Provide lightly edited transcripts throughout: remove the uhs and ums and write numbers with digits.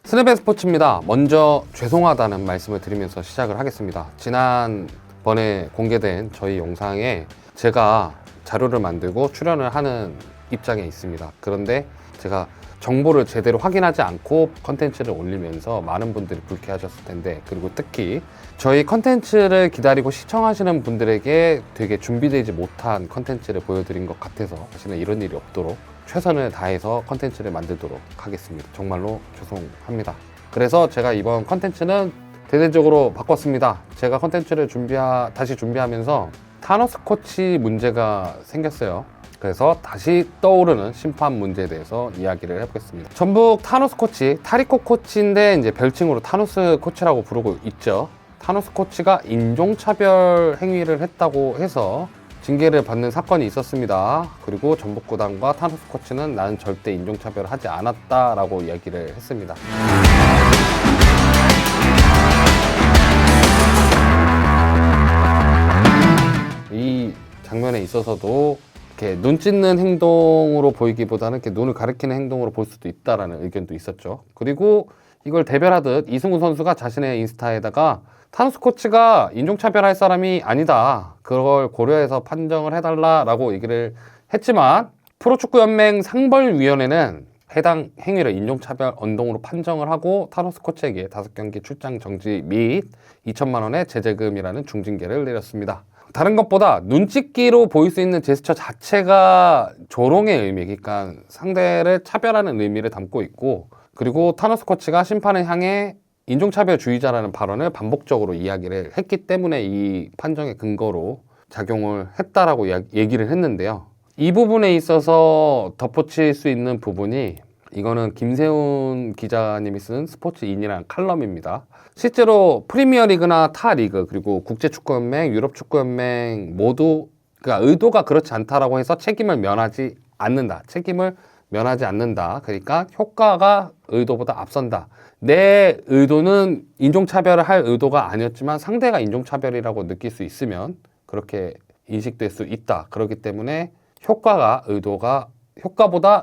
스냅앤 스포츠입니다. 먼저 죄송하다는 말씀을 드리면서 시작을 하겠습니다. 지난번에 공개된 저희 영상에 제가 자료를 만들고 출연을 하는 입장에 있습니다. 그런데 제가 정보를 제대로 확인하지 않고 컨텐츠를 올리면서 많은 분들이 불쾌하셨을 텐데, 그리고 특히 저희 컨텐츠를 기다리고 시청하시는 분들에게 되게 준비되지 못한 컨텐츠를 보여드린 것 같아서 다시는 이런 일이 없도록 최선을 다해서 컨텐츠를 만들도록 하겠습니다. 정말로 죄송합니다. 그래서 제가 이번 컨텐츠는 대대적으로 바꿨습니다. 제가 컨텐츠를 다시 준비하면서 타노스 코치 문제가 생겼어요. 그래서 다시 떠오르는 심판 문제에 대해서 이야기를 해보겠습니다. 전북 타노스 코치, 타리코 코치인데 이제 별칭으로 타노스 코치라고 부르고 있죠. 타노스 코치가 인종차별 행위를 했다고 해서 징계를 받는 사건이 있었습니다. 그리고 전북구단과 타노스 코치는 나는 절대 인종차별을 하지 않았다라고 이야기를 했습니다. 이 장면에 있어서도 이렇게 눈 찢는 행동으로 보이기보다는 이렇게 눈을 가리키는 행동으로 볼 수도 있다라는 의견도 있었죠. 그리고 이걸 대별하듯 이승우 선수가 자신의 인스타에다가 타노스 코치가 인종차별할 사람이 아니다, 그걸 고려해서 판정을 해달라라고 얘기를 했지만 프로축구연맹 상벌위원회는 해당 행위를 인종차별 언동으로 판정을 하고 타노스 코치에게 5경기 출장 정지 및 2천만 원의 제재금이라는 중징계를 내렸습니다. 다른 것보다 눈찍기로 보일 수 있는 제스처 자체가 조롱의 의미, 그러니까 상대를 차별하는 의미를 담고 있고, 그리고 타노스 코치가 심판을 향해 인종차별주의자라는 발언을 반복적으로 이야기를 했기 때문에 이 판정의 근거로 작용을 했다라고 얘기를 했는데요. 이 부분에 있어서 덧붙일 수 있는 부분이, 이거는 김세훈 기자님이 쓴 스포츠인이라는 칼럼입니다. 실제로 프리미어리그나 타 리그, 그리고 국제축구연맹, 유럽축구연맹 모두 그러니까 의도가 그렇지 않다라고 해서 책임을 면하지 않는다. 그러니까 효과가 의도보다 앞선다. 내 의도는 인종차별을 할 의도가 아니었지만 상대가 인종차별이라고 느낄 수 있으면 그렇게 인식될 수 있다. 그렇기 때문에 효과보다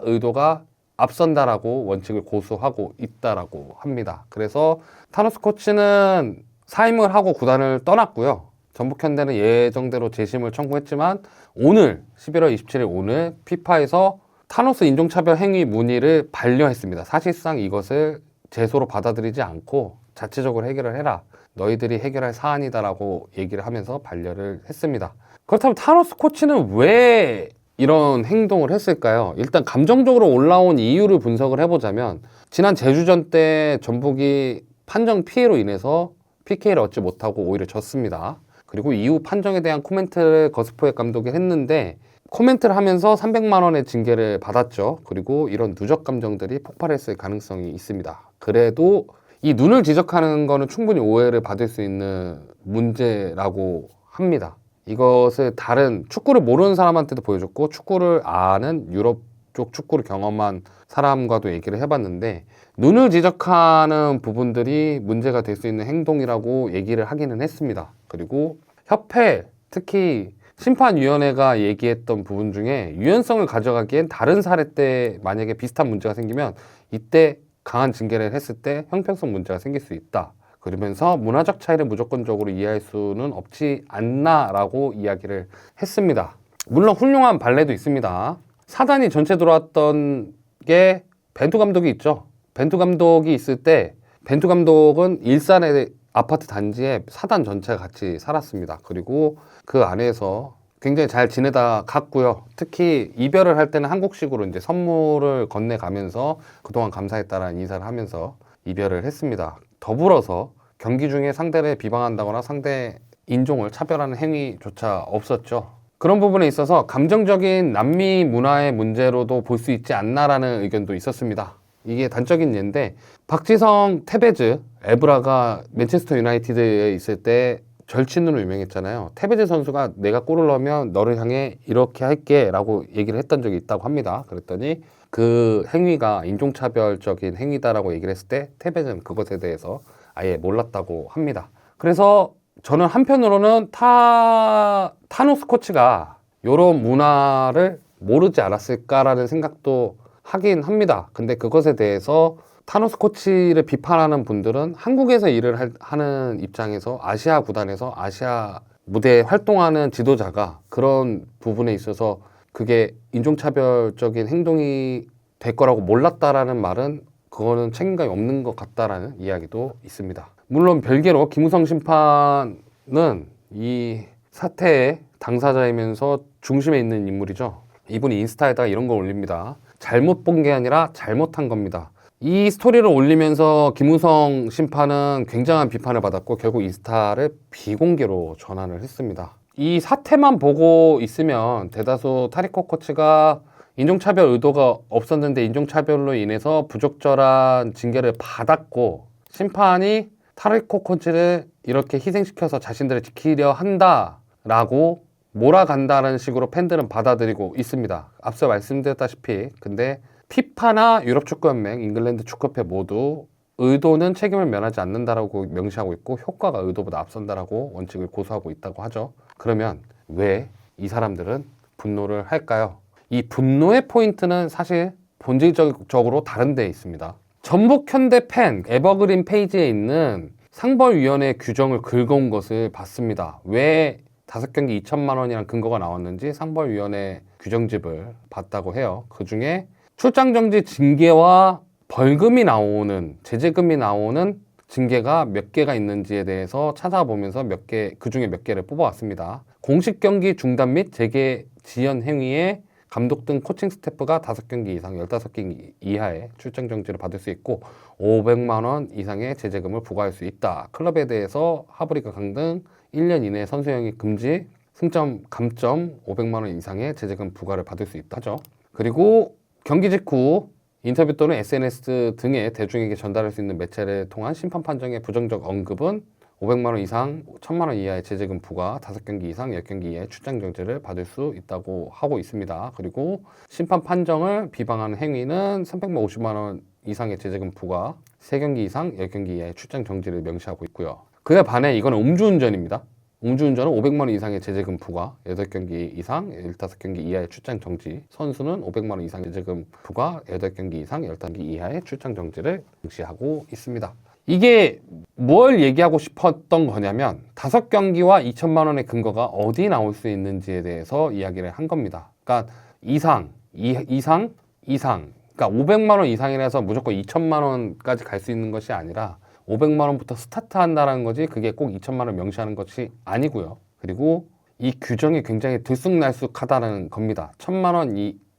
의도가 앞선다라고 원칙을 고수하고 있다라고 합니다. 그래서 타노스 코치는 사임을 하고 구단을 떠났고요. 전북현대는 예정대로 재심을 청구했지만 오늘 11월 27일 오늘 피파에서 타노스 인종차별 행위 문의를 반려했습니다. 사실상 이것을 제소로 받아들이지 않고 자체적으로 해결을 해라, 너희들이 해결할 사안이다라고 얘기를 하면서 반려를 했습니다. 그렇다면 타노스 코치는 왜 이런 행동을 했을까요? 일단 감정적으로 올라온 이유를 분석을 해보자면, 지난 제주전 때 전북이 판정 피해로 인해서 PK를 얻지 못하고 오히려 졌습니다. 그리고 이후 판정에 대한 코멘트를 거스포의 감독이 했는데 코멘트를 하면서 300만 원의 징계를 받았죠. 그리고 이런 누적 감정들이 폭발했을 가능성이 있습니다. 그래도 이 눈을 지적하는 거는 충분히 오해를 받을 수 있는 문제라고 합니다. 이것을 다른 축구를 모르는 사람한테도 보여줬고, 축구를 아는 유럽 쪽 축구를 경험한 사람과도 얘기를 해봤는데, 눈을 지적하는 부분들이 문제가 될 수 있는 행동이라고 얘기를 하기는 했습니다. 그리고 협회, 특히 심판위원회가 얘기했던 부분 중에 유연성을 가져가기엔 다른 사례 때 만약에 비슷한 문제가 생기면 이때 강한 징계를 했을 때 형평성 문제가 생길 수 있다. 그러면서 문화적 차이를 무조건적으로 이해할 수는 없지 않나 라고 이야기를 했습니다. 물론 훌륭한 발레도 있습니다. 사단이 전체 들어왔던 게 벤투 감독이 있죠. 벤투 감독이 있을 때 벤투 감독은 일산의 아파트 단지에 사단 전체가 같이 살았습니다. 그리고 그 안에서 굉장히 잘 지내다 갔고요. 특히 이별을 할 때는 한국식으로 이제 선물을 건네가면서 그동안 감사했다라는 인사를 하면서 이별을 했습니다. 더불어서 경기 중에 상대를 비방한다거나 상대 인종을 차별하는 행위조차 없었죠. 그런 부분에 있어서 감정적인 남미 문화의 문제로도 볼 수 있지 않나라는 의견도 있었습니다. 이게 단적인 예인데, 박지성, 테베즈, 에브라가 맨체스터 유나이티드에 있을 때 절친으로 유명했잖아요. 테베즈 선수가 내가 골을 넣으면 너를 향해 이렇게 할게 라고 얘기를 했던 적이 있다고 합니다. 그랬더니 그 행위가 인종차별적인 행위다라고 얘기를 했을 때 테베즈는 그것에 대해서 아예 몰랐다고 합니다. 그래서 저는 한편으로는 타노스 코치가 이런 문화를 모르지 않았을까라는 생각도 하긴 합니다. 근데 그것에 대해서 타노스 코치를 비판하는 분들은 한국에서 일을 하는 입장에서 아시아 구단에서 아시아 무대에 활동하는 지도자가 그런 부분에 있어서 그게 인종차별적인 행동이 될 거라고 몰랐다라는 말은 그거는 책임감이 없는 것 같다라는 이야기도 있습니다. 물론 별개로 김우성 심판은 이 사태의 당사자이면서 중심에 있는 인물이죠. 이분이 인스타에다가 이런 걸 올립니다. 잘못 본 게 아니라 잘못한 겁니다. 이 스토리를 올리면서 김우성 심판은 굉장한 비판을 받았고 결국 인스타를 비공개로 전환을 했습니다. 이 사태만 보고 있으면 대다수 타리코 코치가 인종차별 의도가 없었는데 인종차별로 인해서 부적절한 징계를 받았고 심판이 타리코 코치를 이렇게 희생시켜서 자신들을 지키려 한다라고 몰아간다는 식으로 팬들은 받아들이고 있습니다. 앞서 말씀드렸다시피 근데 피파나 유럽축구연맹, 잉글랜드 축구협회 모두 의도는 책임을 면하지 않는다라고 명시하고 있고 효과가 의도보다 앞선다라고 원칙을 고수하고 있다고 하죠. 그러면 왜 이 사람들은 분노를 할까요? 이 분노의 포인트는 사실 본질적으로 다른 데에 있습니다. 전북현대 팬 에버그린 페이지에 있는 상벌위원회 규정을 긁어온 것을 봤습니다. 왜 5경기 2천만 원이라는 근거가 나왔는지 상벌위원회 규정집을 봤다고 해요. 그 중에 출장정지 징계와 벌금이 나오는, 제재금이 나오는 징계가 몇 개가 있는지에 대해서 찾아보면서 그 중에 몇 개를 뽑아왔습니다. 공식 경기 중단 및 재개 지연 행위에 감독 등 코칭 스태프가 5경기 이상 15경기 이하의 출장 정지를 받을 수 있고 500만 원 이상의 제재금을 부과할 수 있다. 클럽에 대해서 하브리그 강등 1년 이내 선수영입 금지, 승점, 감점 500만 원 이상의 제재금 부과를 받을 수 있다죠. 그리고 경기 직후 인터뷰 또는 SNS 등의 대중에게 전달할 수 있는 매체를 통한 심판 판정의 부정적 언급은 500만 원 이상, 1000만 원 이하의 제재금 부과, 5경기 이상, 10경기 이하의 출장 정지를 받을 수 있다고 하고 있습니다. 그리고 심판 판정을 비방하는 행위는 350만 원 이상의 제재금 부과, 3경기 이상, 10경기 이하의 출장 정지를 명시하고 있고요. 그에 반해 이건 음주운전입니다. 음주운전은 500만 원 이상의 제재금 부과, 8경기 이상, 15경기 이하의 출장 정지, 선수는 500만 원 이상의 제재금 부과, 8경기 이상, 15경기 이하의 출장 정지를 명시하고 있습니다. 이게 뭘 얘기하고 싶었던 거냐면 5경기와 2천만 원의 근거가 어디 나올 수 있는지에 대해서 이야기를 한 겁니다. 그러니까 이상. 그러니까 500만 원 이상이라서 무조건 2천만 원까지 갈 수 있는 것이 아니라 500만 원부터 스타트한다는 거지 그게 꼭 2천만 원 명시하는 것이 아니고요. 그리고 이 규정이 굉장히 들쑥날쑥하다는 겁니다. 1,000만 원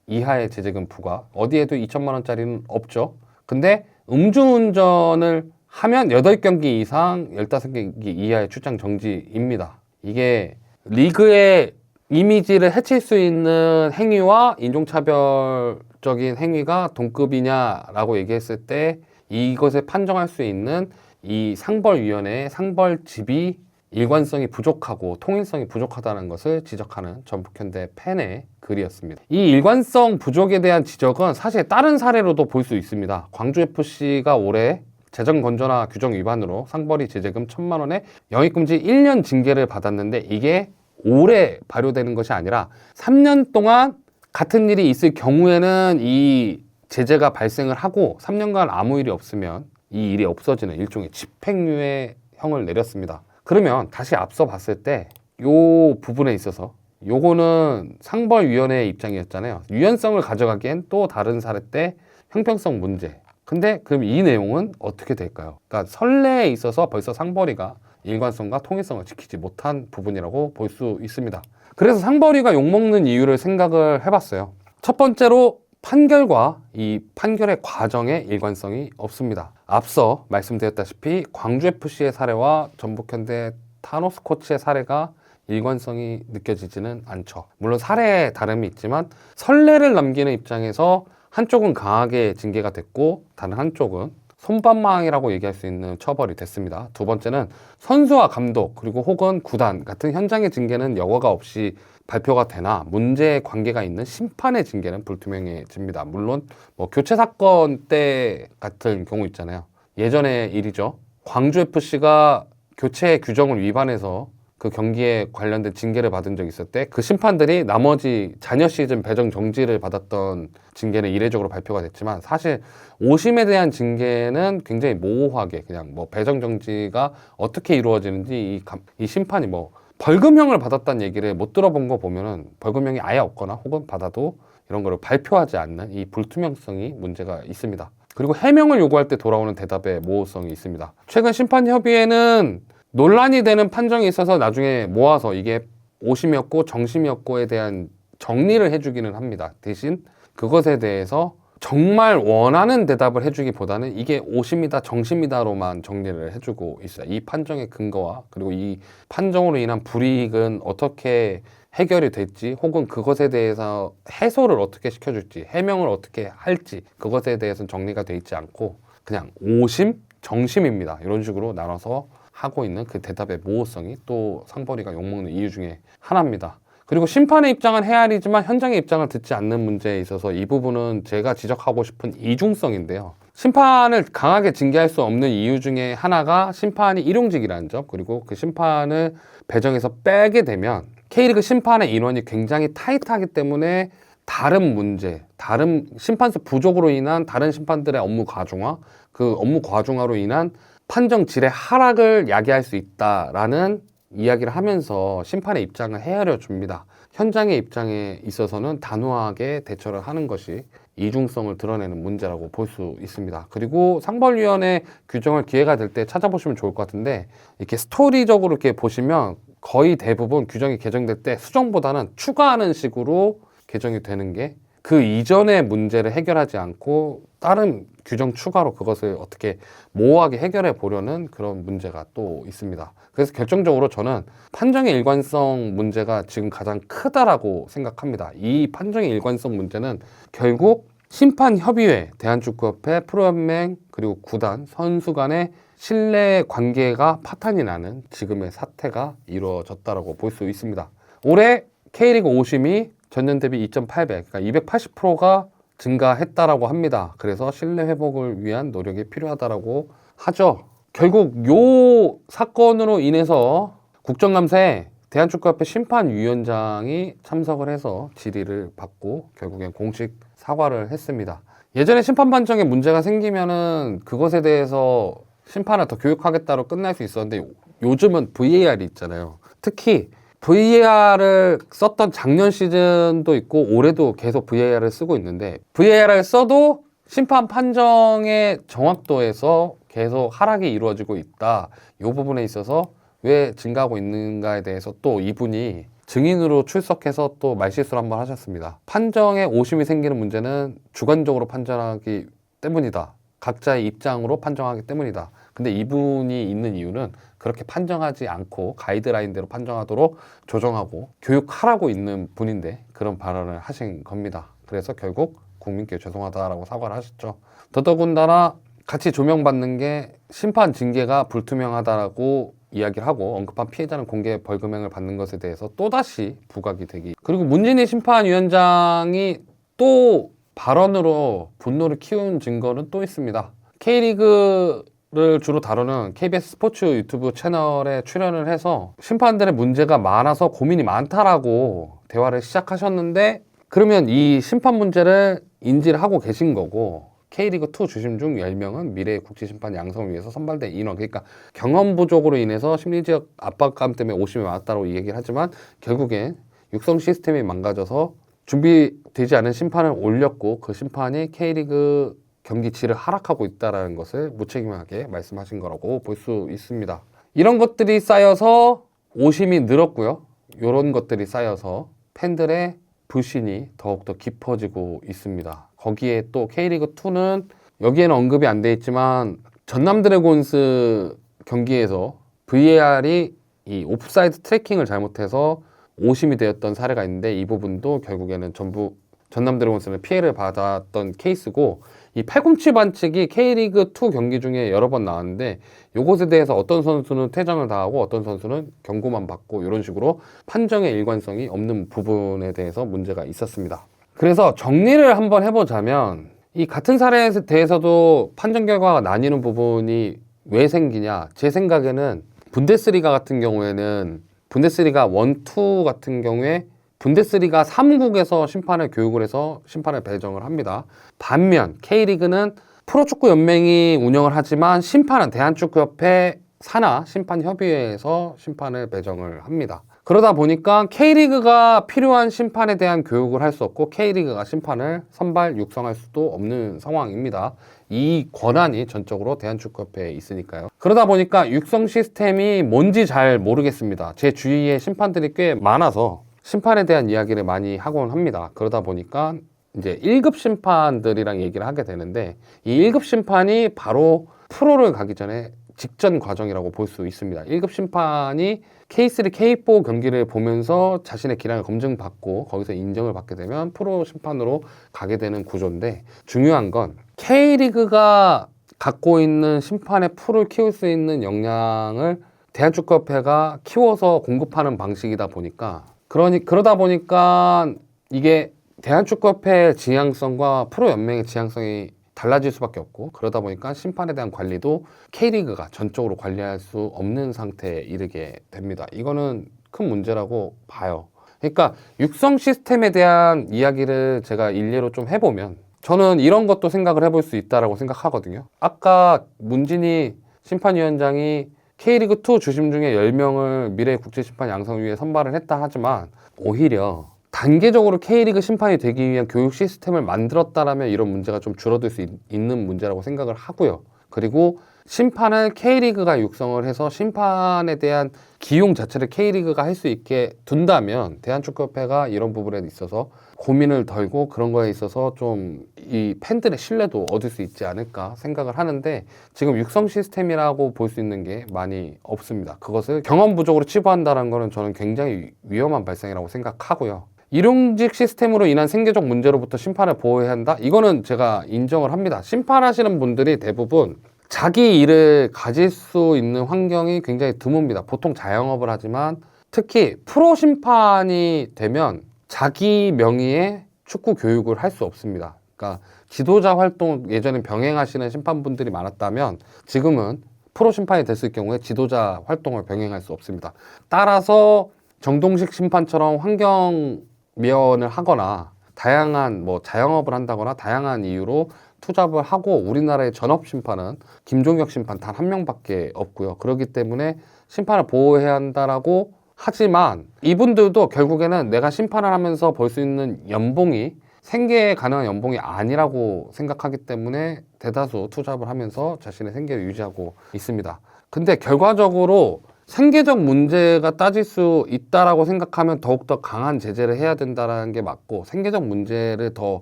이하의 제재금 부과, 어디에도 2천만 원짜리는 없죠. 근데 음주운전을 하면 8경기 이상 15경기 이하의 출장 정지입니다. 이게 리그의 이미지를 해칠 수 있는 행위와 인종차별적인 행위가 동급이냐라고 얘기했을 때 이것을 판정할 수 있는 이 상벌위원회의 상벌집이 일관성이 부족하고 통일성이 부족하다는 것을 지적하는 전북현대 팬의 글이었습니다. 이 일관성 부족에 대한 지적은 사실 다른 사례로도 볼 수 있습니다. 광주FC가 올해 재정 건전화 규정 위반으로 상벌이 제재금 1,000만 원에 영입금지 1년 징계를 받았는데 이게 올해 발효되는 것이 아니라 3년 동안 같은 일이 있을 경우에는 이 제재가 발생을 하고 3년간 아무 일이 없으면 이 일이 없어지는 일종의 집행유예 형을 내렸습니다. 그러면 다시 앞서 봤을 때 요 부분에 있어서 요거는 상벌위원회의 입장이었잖아요. 유연성을 가져가기엔 또 다른 사례 때 형평성 문제. 근데 그럼 이 내용은 어떻게 될까요? 그러니까 선례에 있어서 벌써 상벌위가 일관성과 통일성을 지키지 못한 부분이라고 볼 수 있습니다. 그래서 상벌위가 욕먹는 이유를 생각을 해봤어요. 첫 번째로 판결과 이 판결의 과정에 일관성이 없습니다. 앞서 말씀드렸다시피 광주FC의 사례와 전북현대 타노스 코치의 사례가 일관성이 느껴지지는 않죠. 물론 사례에 다름이 있지만 선례를 남기는 입장에서 한쪽은 강하게 징계가 됐고 다른 한쪽은 손방망이라고 얘기할 수 있는 처벌이 됐습니다. 두 번째는 선수와 감독 그리고 혹은 구단 같은 현장의 징계는 여과가 없이 발표가 되나 문제 관계가 있는 심판의 징계는 불투명해집니다. 물론 뭐 교체 사건 때 같은 경우 있잖아요. 예전의 일이죠. 광주FC가 교체 규정을 위반해서 그 경기에 관련된 징계를 받은 적이 있을 때 그 심판들이 나머지 잔여 시즌 배정 정지를 받았던 징계는 이례적으로 발표가 됐지만 사실 오심에 대한 징계는 굉장히 모호하게 그냥 뭐 배정 정지가 어떻게 이루어지는지 이 심판이 뭐 벌금형을 받았다는 얘기를 못 들어본 거 보면은 벌금형이 아예 없거나 혹은 받아도 이런 거를 발표하지 않는 이 불투명성이 문제가 있습니다. 그리고 해명을 요구할 때 돌아오는 대답의 모호성이 있습니다. 최근 심판협의회는 논란이 되는 판정이 있어서 나중에 모아서 이게 오심이었고 정심이었고에 대한 정리를 해주기는 합니다. 대신 그것에 대해서 정말 원하는 대답을 해주기보다는 이게 오심이다 정심이다로만 정리를 해주고 있어요. 이 판정의 근거와 그리고 이 판정으로 인한 불이익은 어떻게 해결이 될지 혹은 그것에 대해서 해소를 어떻게 시켜줄지 해명을 어떻게 할지 그것에 대해서는 정리가 돼 있지 않고 그냥 오심, 정심입니다. 이런 식으로 나눠서 하고 있는 그 대답의 모호성이 또 상벌이가 욕먹는 이유 중에 하나입니다. 그리고 심판의 입장은 헤아리지만 현장의 입장을 듣지 않는 문제에 있어서 이 부분은 제가 지적하고 싶은 이중성인데요. 심판을 강하게 징계할 수 없는 이유 중에 하나가 심판이 일용직이라는 점 그리고 그 심판을 배정해서 빼게 되면 K리그 심판의 인원이 굉장히 타이트하기 때문에 다른 문제, 다른 심판수 부족으로 인한 다른 심판들의 업무 과중화, 그 업무 과중화로 인한 판정 질의 하락을 야기할 수 있다라는 이야기를 하면서 심판의 입장을 헤아려 줍니다. 현장의 입장에 있어서는 단호하게 대처를 하는 것이 이중성을 드러내는 문제라고 볼 수 있습니다. 그리고 상벌위원회 규정을 기회가 될 때 찾아보시면 좋을 것 같은데 이렇게 스토리적으로 이렇게 보시면 거의 대부분 규정이 개정될 때 수정보다는 추가하는 식으로 개정이 되는 게 그 이전의 문제를 해결하지 않고 다른 규정 추가로 그것을 어떻게 모호하게 해결해 보려는 그런 문제가 또 있습니다. 그래서 결정적으로 저는 판정의 일관성 문제가 지금 가장 크다라고 생각합니다. 이 판정의 일관성 문제는 결국 심판협의회, 대한축구협회, 프로연맹, 그리고 구단, 선수 간의 신뢰 관계가 파탄이 나는 지금의 사태가 이루어졌다라고 볼 수 있습니다. 올해 K리그 오심이 전년 대비 2.8배, 그러니까 280%가 증가했다라고 합니다. 그래서 신뢰 회복을 위한 노력이 필요하다라고 하죠. 결국 요 사건으로 인해서 국정감사에 대한축구협회 심판위원장이 참석을 해서 질의를 받고 결국엔 공식 사과를 했습니다. 예전에 심판 판정에 문제가 생기면은 그것에 대해서 심판을 더 교육하겠다로 끝날 수 있었는데 요즘은 VAR이 있잖아요. 특히 VAR을 썼던 작년 시즌도 있고 올해도 계속 VAR을 쓰고 있는데 VAR을 써도 심판 판정의 정확도에서 계속 하락이 이루어지고 있다. 이 부분에 있어서 왜 증가하고 있는가에 대해서 또 이분이 증인으로 출석해서 또 말실수를 한번 하셨습니다. 판정에 오심이 생기는 문제는 주관적으로 판단하기 때문이다. 각자의 입장으로 판정하기 때문이다. 근데 이분이 있는 이유는 그렇게 판정하지 않고 가이드라인대로 판정하도록 조정하고 교육하라고 있는 분인데 그런 발언을 하신 겁니다. 그래서 결국 국민께 죄송하다라고 사과를 하셨죠. 더더군다나 같이 조명받는 게 심판 징계가 불투명하다라고 이야기를 하고 언급한 피해자는 공개 벌금형을 받는 것에 대해서 또다시 부각이 되기. 그리고 문진희 심판위원장이 또 발언으로 분노를 키운 증거는 또 있습니다. K리그를 주로 다루는 KBS 스포츠 유튜브 채널에 출연을 해서 심판들의 문제가 많아서 고민이 많다라고 대화를 시작하셨는데 그러면 이 심판 문제를 인지를 하고 계신 거고 K리그2 주심 중 10명은 미래의 국제심판 양성을 위해서 선발된 인원 그러니까 경험 부족으로 인해서 심리적 압박감 때문에 오심이 많았다고 얘기를 하지만 결국엔 육성 시스템이 망가져서 준비되지 않은 심판을 올렸고 그 심판이 K리그 경기 질을 하락하고 있다는 것을 무책임하게 말씀하신 거라고 볼 수 있습니다. 이런 것들이 쌓여서 오심이 늘었고요. 이런 것들이 쌓여서 팬들의 불신이 더욱더 깊어지고 있습니다. 거기에 또 K리그2는 여기에는 언급이 안 돼 있지만 전남 드래곤스 경기에서 VAR이 이 오프사이드 트래킹을 잘못해서 오심이 되었던 사례가 있는데 이 부분도 결국에는 전부 전남 드래곤스는 피해를 받았던 케이스고 이 팔꿈치 반칙이 K리그2 경기 중에 여러 번 나왔는데 이것에 대해서 어떤 선수는 퇴장을 당하고 어떤 선수는 경고만 받고 이런 식으로 판정의 일관성이 없는 부분에 대해서 문제가 있었습니다. 그래서 정리를 한번 해보자면 이 같은 사례에 대해서도 판정 결과가 나뉘는 부분이 왜 생기냐 제 생각에는 분데스리가 같은 경우에는 분데스리가 1, 2 같은 경우에 분데스리가 3국에서 심판을 교육을 해서 심판을 배정을 합니다. 반면 K리그는 프로축구 연맹이 운영을 하지만 심판은 대한축구협회 산하 심판협의회에서 심판을 배정을 합니다. 그러다 보니까 K리그가 필요한 심판에 대한 교육을 할 수 없고 K리그가 심판을 선발 육성할 수도 없는 상황입니다. 이 권한이 전적으로 대한축구협회에 있으니까요. 그러다 보니까 육성 시스템이 뭔지 잘 모르겠습니다. 제 주위에 심판들이 꽤 많아서 심판에 대한 이야기를 많이 하곤 합니다. 그러다 보니까 이제 1급 심판들이랑 얘기를 하게 되는데 이 1급 심판이 바로 프로를 가기 전에 직전 과정이라고 볼 수 있습니다. 1급 심판이 K3, K4 경기를 보면서 자신의 기량을 검증받고 거기서 인정을 받게 되면 프로 심판으로 가게 되는 구조인데, 중요한 건 K리그가 갖고 있는 심판의 풀을 키울 수 있는 역량을 대한축구협회가 키워서 공급하는 방식이다 보니까 그러다 보니까 이게 대한축구협회의 지향성과 프로연맹의 지향성이 달라질 수밖에 없고, 그러다 보니까 심판에 대한 관리도 K리그가 전적으로 관리할 수 없는 상태에 이르게 됩니다. 이거는 큰 문제라고 봐요. 그러니까 육성 시스템에 대한 이야기를 제가 일례로 좀 해보면 저는 이런 것도 생각을 해볼 수 있다라고 생각하거든요. 아까 문진희 심판위원장이 K리그2 주심 중에 10명을 미래국제심판 양성위에 선발을 했다 하지만 오히려 단계적으로 K리그 심판이 되기 위한 교육 시스템을 만들었다라면 이런 문제가 좀 줄어들 수 있는 문제라고 생각을 하고요. 그리고 심판을 K리그가 육성을 해서 심판에 대한 기용 자체를 K리그가 할 수 있게 둔다면 대한축구협회가 이런 부분에 있어서 고민을 덜고 그런 거에 있어서 좀 이 팬들의 신뢰도 얻을 수 있지 않을까 생각을 하는데, 지금 육성 시스템이라고 볼 수 있는 게 많이 없습니다. 그것을 경험 부족으로 치부한다는 거는 저는 굉장히 위험한 발상이라고 생각하고요. 일용직 시스템으로 인한 생계적 문제로부터 심판을 보호해야 한다? 이거는 제가 인정을 합니다. 심판하시는 분들이 대부분 자기 일을 가질 수 있는 환경이 굉장히 드뭅니다. 보통 자영업을 하지만 특히 프로 심판이 되면 자기 명의의 축구 교육을 할 수 없습니다. 그러니까 지도자 활동 예전에 병행하시는 심판분들이 많았다면 지금은 프로 심판이 됐을 경우에 지도자 활동을 병행할 수 없습니다. 따라서 정동식 심판처럼 환경 미연을 하거나 다양한 자영업을 한다거나 다양한 이유로 투잡을 하고, 우리나라의 전업 심판은 김종혁 심판 단 1명밖에 없고요. 그렇기 때문에 심판을 보호해야 한다라고 하지만 이분들도 결국에는 내가 심판을 하면서 벌 수 있는 연봉이 생계 가능한 연봉이 아니라고 생각하기 때문에 대다수 투잡을 하면서 자신의 생계를 유지하고 있습니다. 근데 결과적으로 생계적 문제가 따질 수 있다라고 생각하면 더욱더 강한 제재를 해야 된다는 게 맞고, 생계적 문제를 더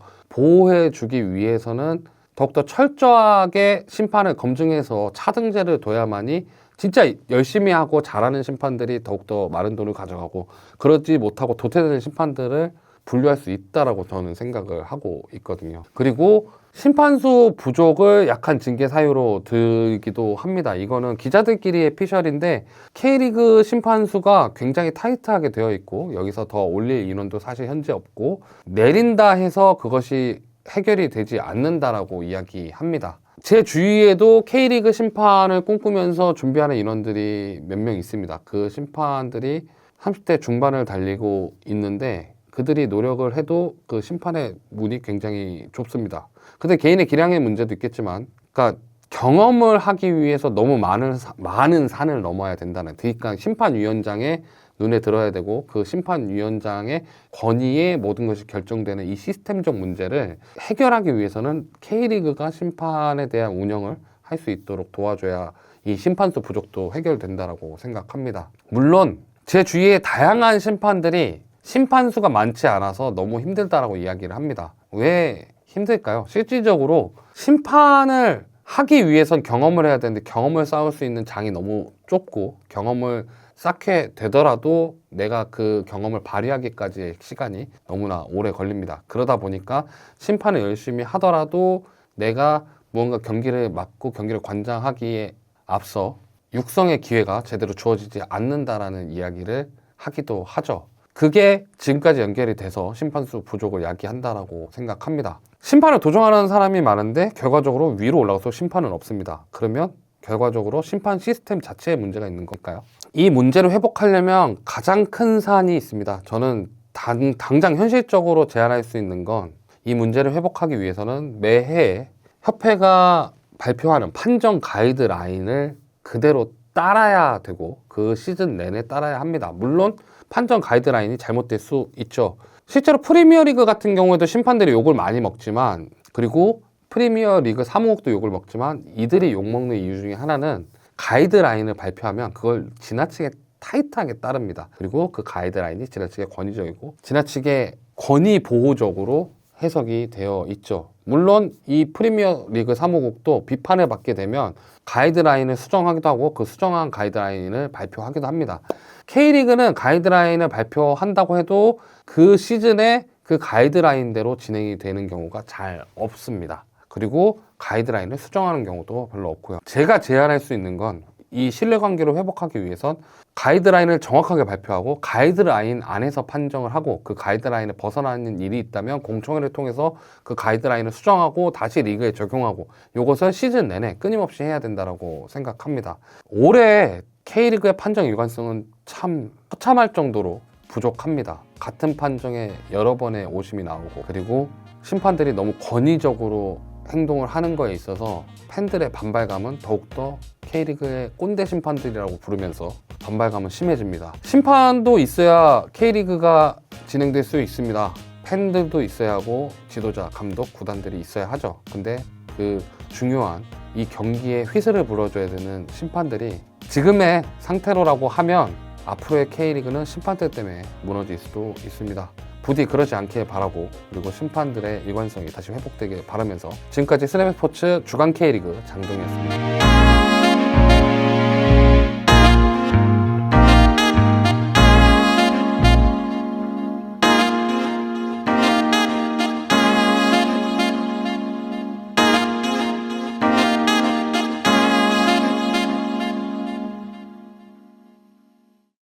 보호해 주기 위해서는 더욱더 철저하게 심판을 검증해서 차등제를 둬야만이 진짜 열심히 하고 잘하는 심판들이 더욱더 많은 돈을 가져가고, 그러지 못하고 도태되는 심판들을 분류할 수 있다라고 저는 생각을 하고 있거든요. 그리고 심판수 부족을 약한 징계 사유로 들기도 합니다. 이거는 기자들끼리의 피셜인데 K리그 심판수가 굉장히 타이트하게 되어 있고 여기서 더 올릴 인원도 사실 현재 없고, 내린다 해서 그것이 해결이 되지 않는다라고 이야기합니다. 제 주위에도 K리그 심판을 꿈꾸면서 준비하는 인원들이 몇 명 있습니다. 그 심판들이 30대 중반을 달리고 있는데 그들이 노력을 해도 그 심판의 문이 굉장히 좁습니다. 근데 개인의 기량의 문제도 있겠지만, 그러니까 경험을 하기 위해서 너무 많은 산을 넘어야 된다는, 그러니까 심판위원장의 눈에 들어야 되고 그 심판위원장의 권위에 모든 것이 결정되는 이 시스템적 문제를 해결하기 위해서는 K리그가 심판에 대한 운영을 할 수 있도록 도와줘야 이 심판수 부족도 해결된다라고 생각합니다. 물론 제 주위에 다양한 심판들이 심판수가 많지 않아서 너무 힘들다라고 이야기를 합니다. 왜 힘들까요? 실질적으로 심판을 하기 위해선 경험을 해야 되는데 경험을 쌓을 수 있는 장이 너무 좁고, 경험을 쌓게 되더라도 내가 그 경험을 발휘하기까지의 시간이 너무나 오래 걸립니다. 그러다 보니까 심판을 열심히 하더라도 내가 무언가 경기를 맡고 경기를 관장하기에 앞서 육성의 기회가 제대로 주어지지 않는다라는 이야기를 하기도 하죠. 그게 지금까지 연결이 돼서 심판수 부족을 야기한다라고 생각합니다. 심판을 도전하는 사람이 많은데 결과적으로 위로 올라가서 심판은 없습니다. 그러면 결과적으로 심판 시스템 자체에 문제가 있는 걸까요? 이 문제를 회복하려면 가장 큰 사안이 있습니다. 저는 당장 현실적으로 제안할 수 있는 건 이 문제를 회복하기 위해서는 매해 협회가 발표하는 판정 가이드라인을 그대로 따라야 되고 그 시즌 내내 따라야 합니다. 물론 판정 가이드라인이 잘못될 수 있죠. 실제로 프리미어리그 같은 경우에도 심판들이 욕을 많이 먹지만, 그리고 프리미어리그 사무국도 욕을 먹지만, 이들이 욕먹는 이유 중에 하나는 가이드라인을 발표하면 그걸 지나치게 타이트하게 따릅니다. 그리고 그 가이드라인이 지나치게 권위적이고 지나치게 권위 보호적으로 해석이 되어 있죠. 물론 이 프리미어리그 사무국도 비판을 받게 되면 가이드라인을 수정하기도 하고 그 수정한 가이드라인을 발표하기도 합니다. K리그는 가이드라인을 발표한다고 해도 그 시즌에 그 가이드라인대로 진행이 되는 경우가 잘 없습니다. 그리고 가이드라인을 수정하는 경우도 별로 없고요. 제가 제안할 수 있는 건 이 신뢰관계를 회복하기 위해선 가이드라인을 정확하게 발표하고 가이드라인 안에서 판정을 하고, 그 가이드라인을 벗어나는 일이 있다면 공청회를 통해서 그 가이드라인을 수정하고 다시 리그에 적용하고, 이것을 시즌 내내 끊임없이 해야 된다고 생각합니다. 올해 K리그의 판정 일관성은 참 처참할 정도로 부족합니다. 같은 판정에 여러 번의 오심이 나오고, 그리고 심판들이 너무 권위적으로 행동을 하는 거에 있어서 팬들의 반발감은 더욱더 K리그의 꼰대 심판들이라고 부르면서 반발감은 심해집니다. 심판도 있어야 K리그가 진행될 수 있습니다. 팬들도 있어야 하고 지도자, 감독, 구단들이 있어야 하죠. 근데 그 중요한 이 경기에 휘슬을 불어줘야 되는 심판들이 지금의 상태로라고 하면 앞으로의 K리그는 심판들 때문에 무너질 수도 있습니다. 부디 그러지 않길 바라고, 그리고 심판들의 일관성이 다시 회복되길 바라면서 지금까지 스냅스포츠 주간 K리그 장동이었습니다.